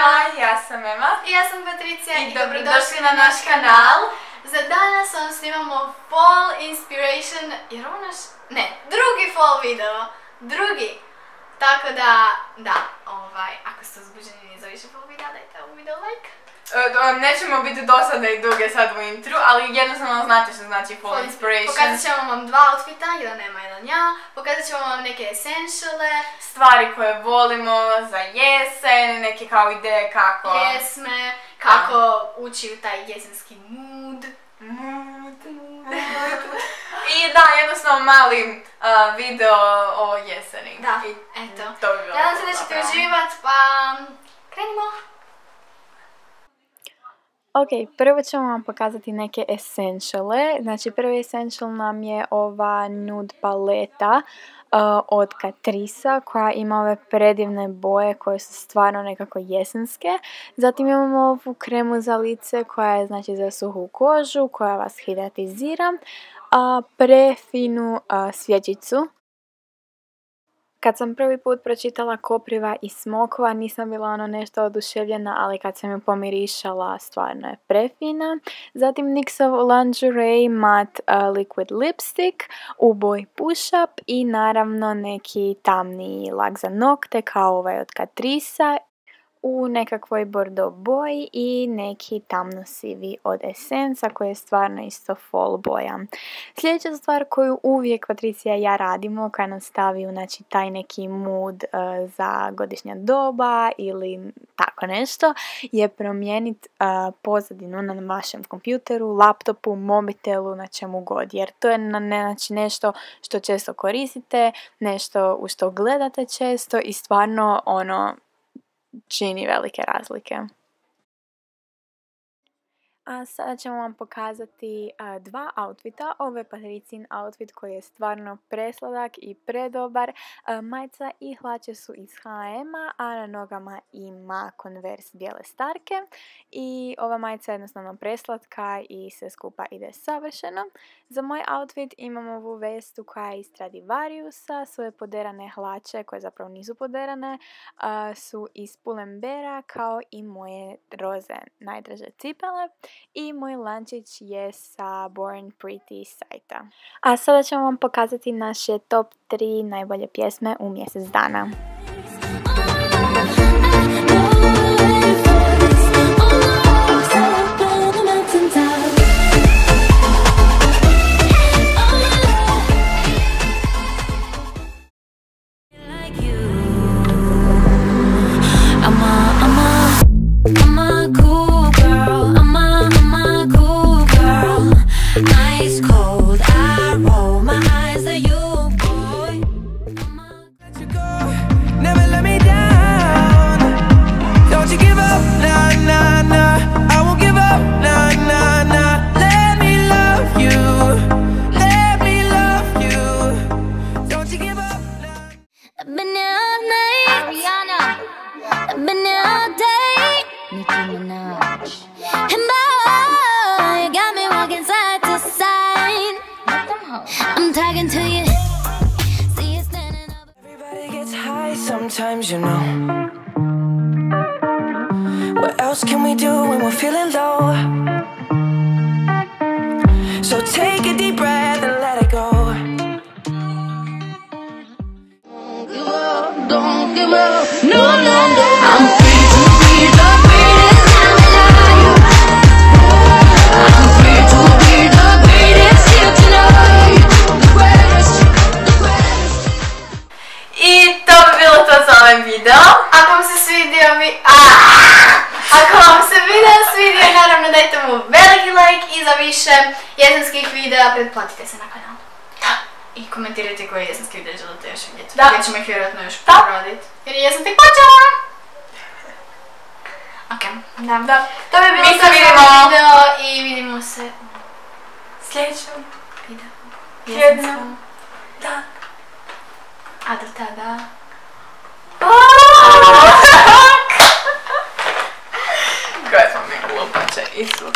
Hi, ja sam Ema. I ja sam Patricia i dobrodošli na naš kanal. Za danas vam snimamo fall inspiration, jer ovo naš... Ne, drugi fall video. Drugi. Tako da, ako ste uzbuđeni za više fall videa, dajte ovu video like. Nećemo biti dosadne i duge sad u intru, ali jednostavno znate što znači fall inspiration. Pokazat ćemo vam dva outfita, jedan Ema, jedan ja. Pokazat ćemo vam neke essentiale. Stvari koje volimo za jesen, neke kao ideje kako... Pjesme, kako ući u taj jesenski mood. I da, jednostavno mali video o jeseni. Da, eto. Nadam se da ćete uživati, pa krenimo. Ok, prvo ćemo vam pokazati neke essentiale. Znači prvi essential nam je ova nude paleta od Patricia koja ima ove predivne boje koje su stvarno nekako jesenske. Zatim imamo ovu kremu za lice koja je znači za suhu kožu, koja vas hidratizira. Prefinu svjeđicu. Kad sam prvi put pročitala kopriva i smokva nisam bila ono nešto oduševljena, ali kad sam ju pomirišala stvarno je prefina. Zatim NYXov Lingerie Matte Liquid Lipstick u boji Push Up i naravno neki tamniji lak za nokte kao ovaj od Patricia u nekakvoj bordeaux boji i neki tamno sivi od Essensa koji je stvarno isto fall boja. Sljedeća stvar koju uvijek Patricia i ja radimo koja nam stavi znači, taj neki mood za godišnja doba ili tako nešto je promijeniti pozadinu na vašem kompjuteru, laptopu, mobitelu, na čemu god. Jer to je znači, nešto što često koristite, nešto u što gledate često i stvarno ono čini velike razlike. A sada ćemo vam pokazati dva outfita. Ovo je Patricin outfit koji je stvarno presladak i predobar. Majica i hlače su iz H&M-a, a na nogama ima Converse bijele starke. I ova majica je jednostavno preslatka i sve skupa ide savršeno. Za moj outfit imam ovu vestu koja je iz Stradivariusa. Svoje poderane hlače, koje zapravo nisu poderane, su iz Pull&Beara kao i moje roze najdraže cipele. I moj lančić je sa Born Pretty sajta. A sada ćemo vam pokazati naše top 3 najbolje pjesme u mjesec dana. Sometimes you know. What else can we do when we're feeling low? So take a deep breath and let it go. Don't give up, don't give up. No, no, no. I'm free to be the greatest I'm alive. I'm free to be the greatest here tonight. The greatest, the greatest. I to bi bilo to za ovaj video. Ako vam se video svidio, naravno dajte mu veliki like i za više jesenskih videa pretplatite se na kanal. I komentirajte koje jesenske videa želite još vidjeti. Ja ćemo ih vjerojatno još poraditi. Jer jesen tek počela. Ok, da. To bi bilo to za video i vidimo se u sljedećem videu. Jesenskom. Da. A do tada... Koje smo mi glupače, Isu.